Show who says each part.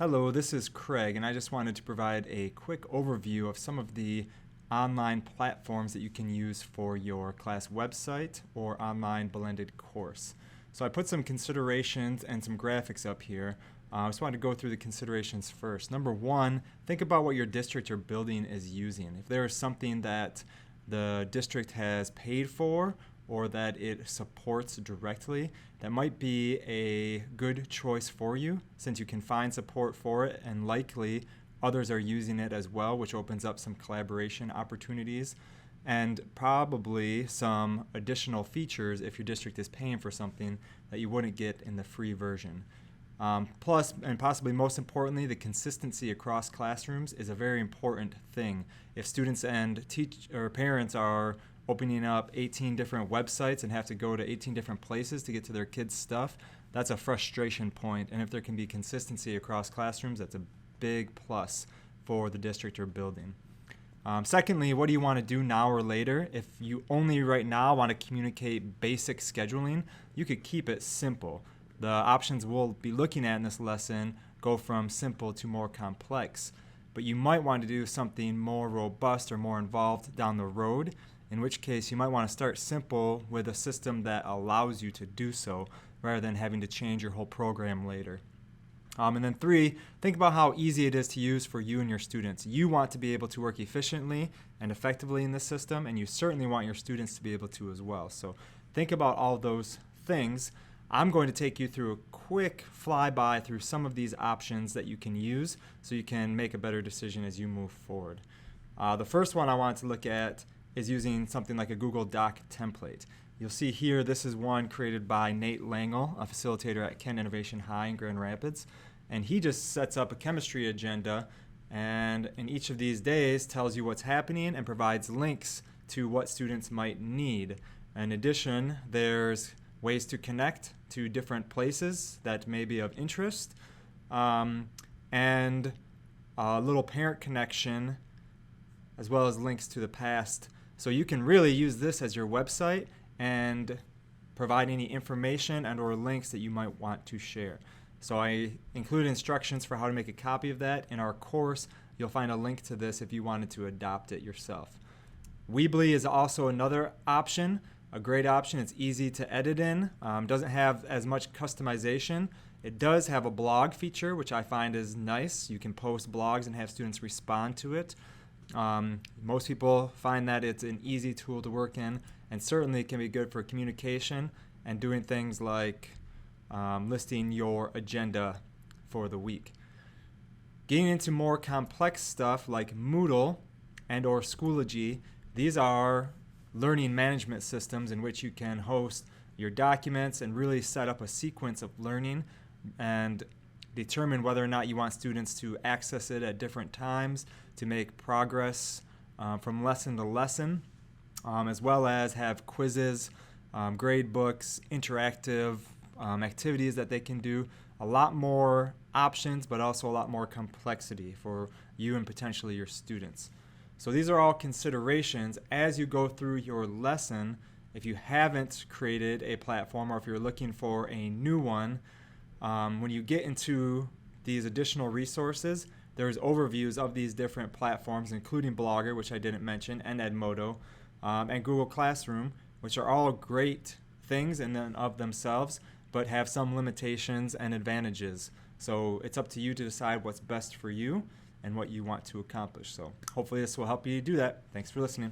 Speaker 1: Hello, this is Craig, and I just wanted to provide a quick overview of some of the online platforms that you can use for your class website or online blended course. So I put some considerations and some graphics up here. I just wanted to go through the considerations first. Number one, think about what your district or building is using. If there is something that the district has paid for or that it supports directly, that might be a good choice for you since you can find support for it and likely others are using it as well, which opens up some collaboration opportunities and probably some additional features if your district is paying for something that you wouldn't get in the free version. Plus, and possibly most importantly, the consistency across classrooms is a very important thing. If students and parents are opening up 18 different websites and have to go to 18 different places to get to their kids' stuff, that's a frustration point. And if there can be consistency across classrooms, that's a big plus for the district or building. Secondly, what do you want to do now or later? If you only right now want to communicate basic scheduling, you could keep it simple. The options we'll be looking at in this lesson go from simple to more complex, but you might want to do something more robust or more involved down the road, in which case you might want to start simple with a system that allows you to do so rather than having to change your whole program later. And then three, think about how easy it is to use for you and your students. You want to be able to work efficiently and effectively in this system, and you certainly want your students to be able to as well. So think about all those things. I'm going to take you through a quick flyby through some of these options that you can use so you can make a better decision as you move forward. The first one I want to look at is using something like a Google Doc template. You'll see here this is one created by Nate Langle, a facilitator at Kent Innovation High in Grand Rapids, and he just sets up a chemistry agenda and in each of these days tells you what's happening and provides links to what students might need. In addition, there's ways to connect to different places that may be of interest, and a little parent connection as well as links to the past. So you can really use this as your website and provide any information and or links that you might want to share. So I include instructions for how to make a copy of that. In our course, you'll find a link to this if you wanted to adopt it yourself. Weebly is also another option, a great option. It's easy to edit in, doesn't have as much customization. It does have a blog feature, which I find is nice. You can post blogs and have students respond to it. Most people find that it's an easy tool to work in, and certainly it can be good for communication and doing things like listing your agenda for the week. Getting into more complex stuff like Moodle and or Schoology, these are learning management systems in which you can host your documents and really set up a sequence of learning and determine whether or not you want students to access it at different times to make progress from lesson to lesson, as well as have quizzes, grade books, interactive activities that they can do. A lot more options, but also a lot more complexity for you and potentially your students. So these are all considerations as you go through your lesson. If you haven't created a platform or if you're looking for a new one, when you get into these additional resources, there's overviews of these different platforms, including Blogger, which I didn't mention, and Edmodo, and Google Classroom, which are all great things in and of themselves, but have some limitations and advantages. So it's up to you to decide what's best for you and what you want to accomplish. So hopefully this will help you do that. Thanks for listening.